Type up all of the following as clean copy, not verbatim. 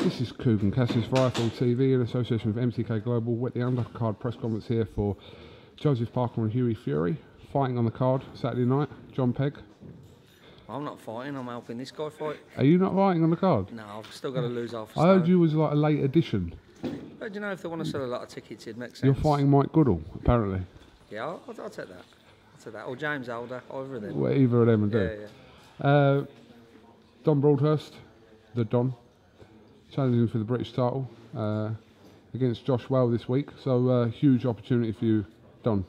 This is KUGAN, CASSIUS Rifle TV in association with MTK Global. We're at the undercard press conference here for Joseph Parker and Hughie Fury. Fighting on the card Saturday night, Jon Pegg. I'm not fighting, I'm helping this guy fight. Are you not fighting on the card? No, I've still got to lose half a I stone. heard you was like a late addition. But you know, if they want to sell a lot of tickets, it makes sense. You're fighting Mike Goodall, apparently. Yeah, I'll take that. I'll take that. Or James Alder, either of them. Well, either of them would do. Yeah. Don Broadhurst, the Don, challenging for the British title against Josh Well this week. So huge opportunity for you, Don.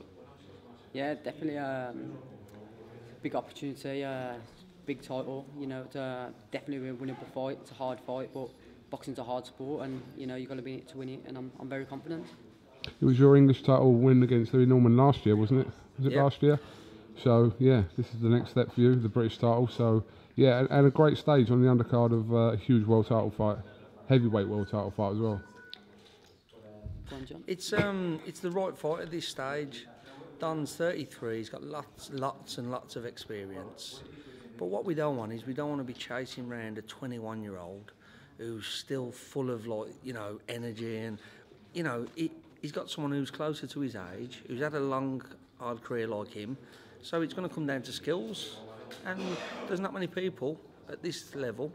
Yeah, definitely big opportunity, big title. You know, it's definitely a winnable fight. It's a hard fight, but boxing's a hard sport, and you know you've got to be in it to win it. And I'm very confident. It was your English title win against Louis Norman last year, wasn't it? Was it last year? So yeah, this is the next step for you, the British title. So yeah, and a great stage on the undercard of a huge world title fight, heavyweight world title fight as well. Go on, John. It's the right fight at this stage. Don's 33. He's got lots and lots of experience. But what we don't want is we don't want to be chasing around a 21-year-old who's still full of energy, and he's got someone who's closer to his age, who's had a long, hard career like him. So it's going to come down to skills, and there's not many people at this level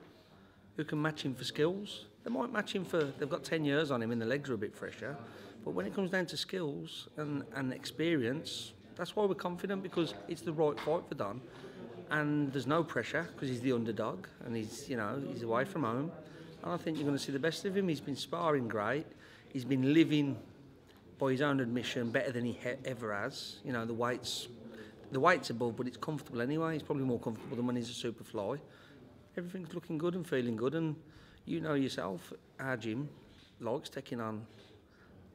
who can match him for skills. They might match him for, they've got 10 years on him and the legs are a bit fresher, but when it comes down to skills and experience, that's why we're confident, because it's the right fight for Don, and there's no pressure because he's the underdog and he's away from home, and I think you're going to see the best of him. He's been sparring great, he's been living, by his own admission, better than he ever has. You know, the weight's above, but it's comfortable anyway. He's probably more comfortable than when he's a super fly. Everything's looking good and feeling good, and you know yourself, our gym likes taking on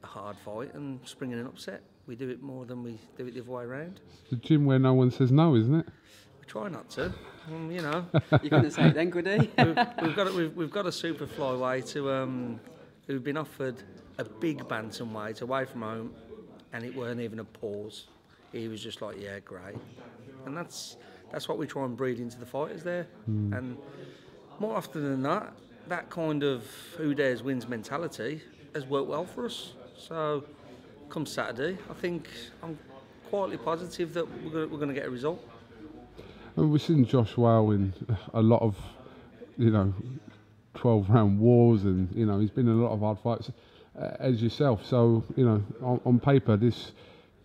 a hard fight and springing an upset. We do it more than we do it the other way around. It's the gym where no one says no, isn't it? We try not to. You know. You're going to say it then, Goody? we've got a super flyweight who've been offered a big bantamweight away from home, and it weren't even a pause. He was just like, yeah, great. And that's what we try and breed into the fighters there. And more often than not, that kind of who dares wins mentality has worked well for us. So come Saturday, I think I'm quietly positive that we're going to get a result. And we've seen Josh Well in a lot of, 12-round wars, and he's been in a lot of hard fights as yourself. So on paper, this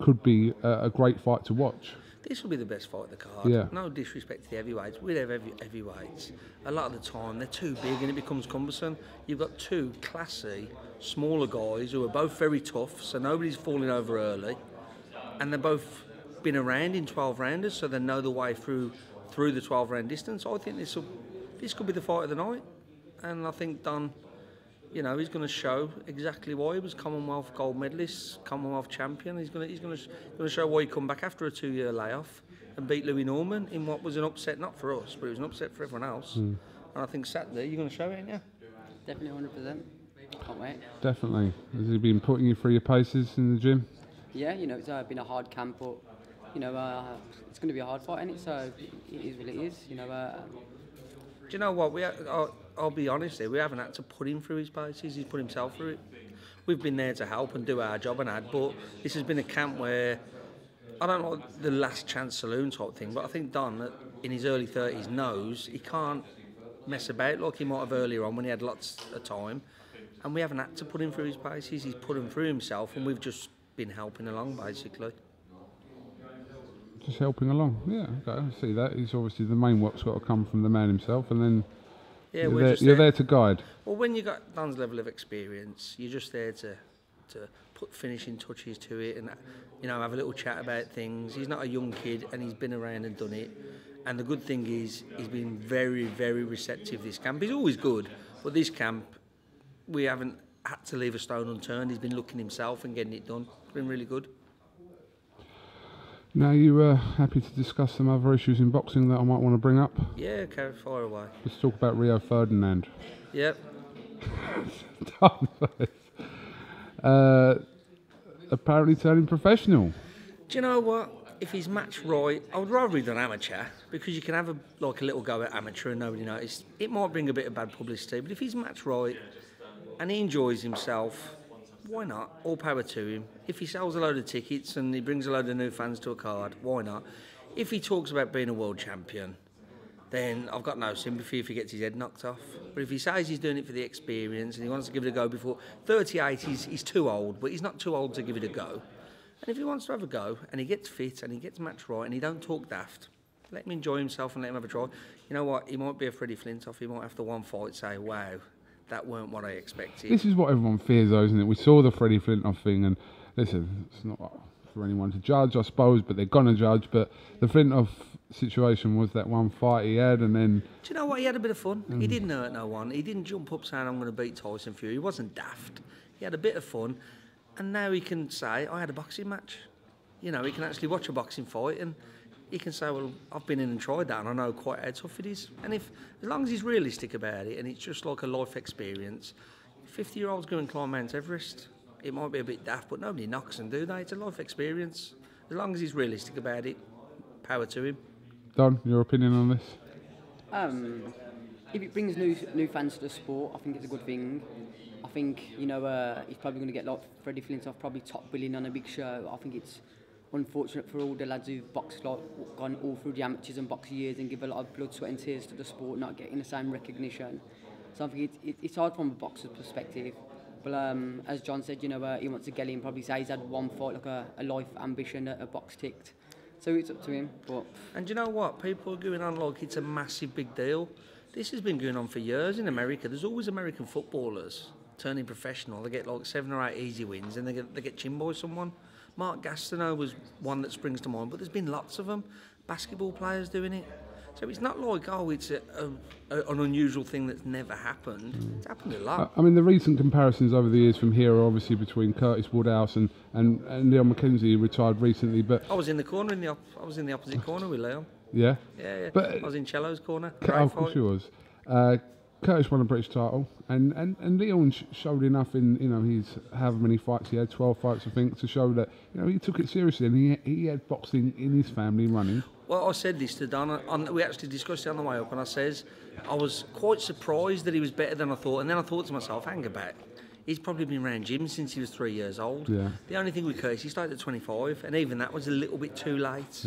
could be a great fight to watch. This will be the best fight of the card. Yeah. No disrespect to the heavyweights. We have heavyweights. A lot of the time, they're too big and it becomes cumbersome. You've got two classy, smaller guys who are both very tough, so nobody's falling over early. And they've both been around in 12-rounders, so they know the way through the 12-round distance. I think this could be the fight of the night. And I think Don, he's going to show exactly why he was Commonwealth gold medalist, Commonwealth champion. He's going to show why he come back after a 2-year layoff and beat Louis Norman in what was an upset, not for us, but it was an upset for everyone else. And I think Saturday you're going to show it, ain't you? Definitely 100%. Can't wait. Definitely. Has he been putting you through your paces in the gym? Yeah, it's been a hard camp, but it's going to be a hard fight, isn't it? So it is what it is. Do you know what? I'll be honest here, we haven't had to put him through his paces, he's put himself through it. We've been there to help and do our job but this has been a camp where, I don't like the last chance saloon type thing, but I think Don, in his early 30s, knows he can't mess about like he might have earlier on when he had lots of time, and we haven't had to put him through his paces, he's put him through himself, and we've just been helping along, basically. Just helping along, yeah, okay, I see that. He's obviously, the main work's got to come from the man himself, and then you're there to guide. Well, when you got Don's level of experience, you're just there to put finishing touches to it, and have a little chat about things. He's not a young kid, and he's been around and done it. And the good thing is, he's been very, very receptive this camp. He's always good, but this camp, we haven't had to leave a stone unturned. He's been looking himself and getting it done. It's been really good. Now, you happy to discuss some other issues in boxing that I might want to bring up? Yeah, carry fire away. Let's talk about Rio Ferdinand. Yep. Apparently turning professional. Do you know what? If he's matched right, I would rather he'd done amateur, because you can have a little go at amateur and nobody noticed. It might bring a bit of bad publicity, but if he's matched right, and he enjoys himself, why not? All power to him. If he sells a load of tickets and he brings a load of new fans to a card, why not? If he talks about being a world champion, then I've got no sympathy if he gets his head knocked off. But if he says he's doing it for the experience and he wants to give it a go before 38, he's too old, but he's not too old to give it a go. And if he wants to have a go and he gets fit and he gets match right and he don't talk daft, let him enjoy himself and let him have a try. You know what? He might be a Freddie Flintoff. He might after one fight say, "Wow, that weren't what I expected." This is what everyone fears, though, isn't it? We saw the Freddie Flintoff thing, and listen, it's not for anyone to judge, I suppose, but they're gonna judge. But the Flintoff situation was that one fight he had, and then... Do you know what? He had a bit of fun. He didn't hurt no one. He didn't jump up saying, "I'm going to beat Tyson Fury." He wasn't daft. He had a bit of fun, and now he can say, "I had a boxing match." You know, he can actually watch a boxing fight, and he can say, "Well, I've been in and tried that, and I know quite how tough it is." And as long as he's realistic about it, and it's just like a life experience, 50-year-olds go and climb Mount Everest. It might be a bit daft, but nobody knocks them, do they? It's a life experience. As long as he's realistic about it, power to him. Don, your opinion on this? If it brings new fans to the sport, I think it's a good thing. I think, you know, he's probably going to get like Freddie Flintoff, probably top billing on a big show. I think it's unfortunate for all the lads who've boxed, like, gone all through the amateurs and boxing years and give a lot of blood, sweat and tears to the sport, not getting the same recognition. So I think it's hard from a boxer's perspective. But as John said, you know, he wants to get in, probably say he's had one fight, like a life ambition, a box ticked. So it's up to him. But And you know what? People are going on like it's a massive big deal. This has been going on for years in America. There's always American footballers turning professional. They get like 7 or 8 easy wins and they get chinned by someone. Mark Gastineau was one that springs to mind, but there's been lots of them. Basketball players doing it. So it's not like, oh, it's an unusual thing that's never happened. It's happened a lot. I mean, the recent comparisons over the years from here are obviously between Curtis Woodhouse and Leon McKenzie, who retired recently. But I was in the corner, I was in the opposite corner with Leon. Yeah? Yeah. But, I was in Cello's corner. Of course he was. Curtis won a British title, and Leon showed enough in, you know, his however many fights he had, 12 fights I think, to show that, you know, he took it seriously and he had boxing in his family running. Well, I said this to Don, we actually discussed it on the way up, and I says I was quite surprised that he was better than I thought, and then I thought to myself, hang about, he's probably been around gyms since he was 3 years old. Yeah. The only thing with Curtis, he started at 25, and even that was a little bit too late,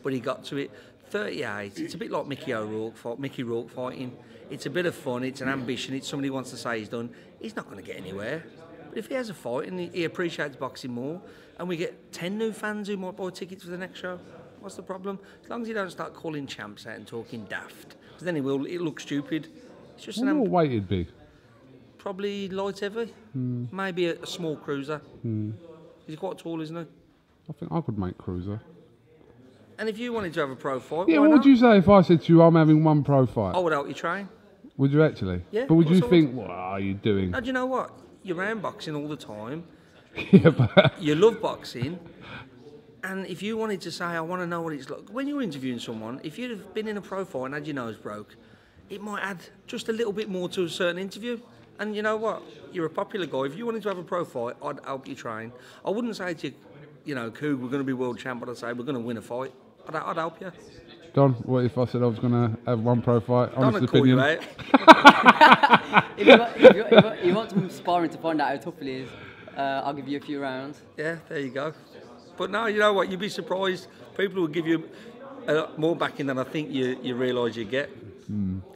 but he got to it. 38, it's a bit like Mickey Rourke fighting. It's a bit of fun, it's an ambition, it's somebody who wants to say he's done. He's not going to get anywhere. But if he has a fight and he appreciates boxing more, and we get 10 new fans who might buy tickets for the next show, what's the problem? As long as you don't start calling champs out and talking daft, because then it'll look stupid. It's just what weight it'd be? Probably light heavy, maybe a small cruiser. He's quite tall, isn't he? I think I could make cruiser. And if you wanted to have a pro fight, yeah, what would you say if I said to you, I'm having one pro fight? I would help you train. Would you actually? Yeah. But would you think, what are you doing? No, do you know what? You're around boxing all the time. Yeah, but you love boxing. And if you wanted to say, I want to know what it's like, when you're interviewing someone, if you'd have been in a pro fight and had your nose broke, it might add just a little bit more to a certain interview. And you know what? You're a popular guy. If you wanted to have a pro fight, I'd help you train. I wouldn't say to you, you know, Coog, we're going to be world champ, but I'd say we're going to win a fight. I'd help you. Don, what if I said I was going to have one pro fight? Honest opinion. if you want some sparring to find out how tough it is, I'll give you a few rounds. Yeah, there you go. But no, you know what? You'd be surprised. People will give you more backing than I think you realise you get.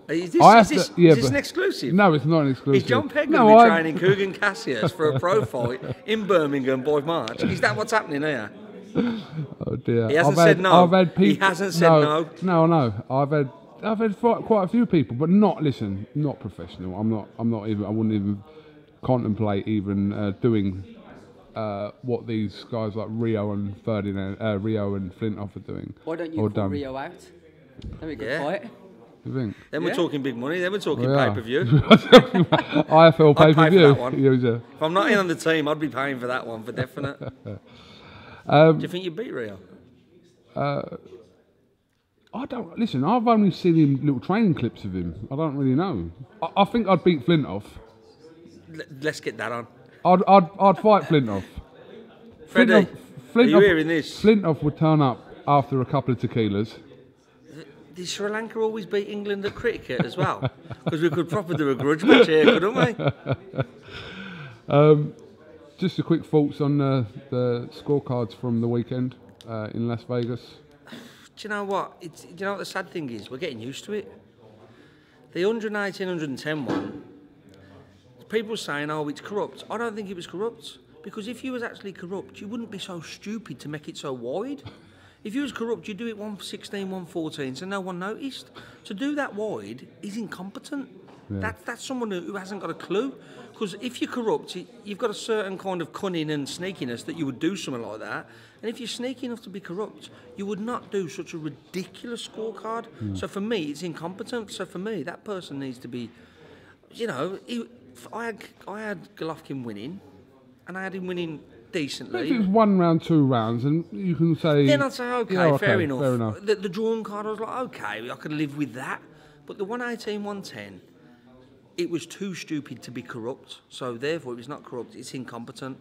Is this an exclusive? No, it's not an exclusive. Is Jon Pegg going to be training KUGAN CASSIUS for a pro fight in Birmingham by March? Is that what's happening here? Oh dear. He hasn't said no. He hasn't said no. No. I've had quite a few people, but not professional. I wouldn't even contemplate even doing what these guys like Rio and Flintoff are doing. Why don't you call Rio out? That'd be a good fight. You think? Then we're talking big money. Then we're talking pay-per-view. IFL pay-per-view. If I'm not in on the team, I'd be paying for that one for definite. Do you think you beat Rio? I don't. Listen, I've only seen him little training clips of him. I don't really know. I think I'd beat Flintoff. Let's get that on. I'd fight Flintoff. Freddie, are you hearing this? Flintoff would turn up after a couple of tequilas. Did Sri Lanka always beat England at cricket as well? Because we could proper do a grudge match here, couldn't we? Just a quick thoughts on the scorecards from the weekend in Las Vegas. Do you know what? Do you know what the sad thing is? We're getting used to it. The 118, 110 one, people saying, oh, it's corrupt. I don't think it was corrupt. Because if you was actually corrupt, you wouldn't be so stupid to make it so wide. If you was corrupt, you'd do it 116, 114, so no one noticed. To do that wide is incompetent. Yeah. That's someone who hasn't got a clue. Because if you're corrupt, you've got a certain kind of cunning and sneakiness that you would do something like that. And if you're sneaky enough to be corrupt, you would not do such a ridiculous scorecard. So for me, it's incompetent. So for me, that person needs to be, you know, I had Golovkin winning, and I had him winning decently. If it was 1 round, 2 rounds, and you can say... Then I'd say, okay, yeah, fair enough. Fair enough. The drawn card, I was like, okay, I could live with that. But the 118, 110, it was too stupid to be corrupt. So therefore, it was not corrupt, it's incompetent.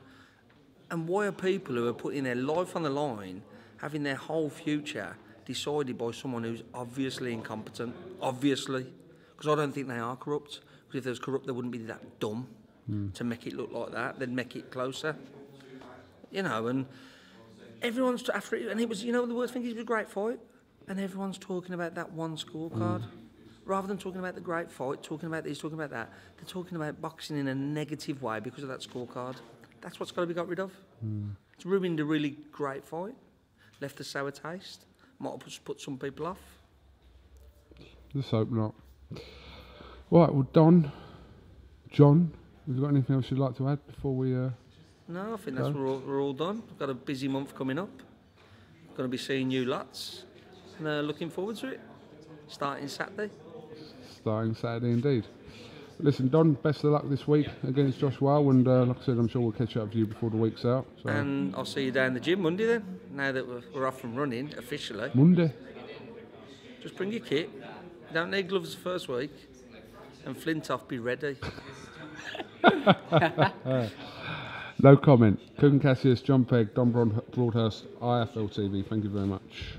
And why are people who are putting their life on the line, having their whole future decided by someone who's obviously incompetent? Obviously. Because I don't think they are corrupt. Because if they was corrupt, they wouldn't be that dumb to make it look like that. They'd make it closer. You know, and everyone's after it. And it was, you know, the worst thing is it was a great fight. And everyone's talking about that one scorecard. Rather than talking about the great fight, talking about this, talking about that, they're talking about boxing in a negative way because of that scorecard. That's what's got to be got rid of. It's ruined a really great fight. Left a sour taste. Might have put some people off. Let's hope not. Right, well, Jon, have you got anything else you'd like to add before we... No, I think that's we're all done. We've got a busy month coming up. Going to be seeing you lots. And looking forward to it. Starting Saturday. Starting Saturday indeed. Listen, Don, best of luck this week against Josh Weil, and like I said, I'm sure we'll catch up with you before the week's out. So. And I'll see you down the gym Monday then, now that we're off and running officially. Monday? Just bring your kit. You don't need gloves the first week. And Flintoff, be ready. No comment. KUGAN, CASSIUS, Jon Pegg, Broadhurst, IFL TV. Thank you very much.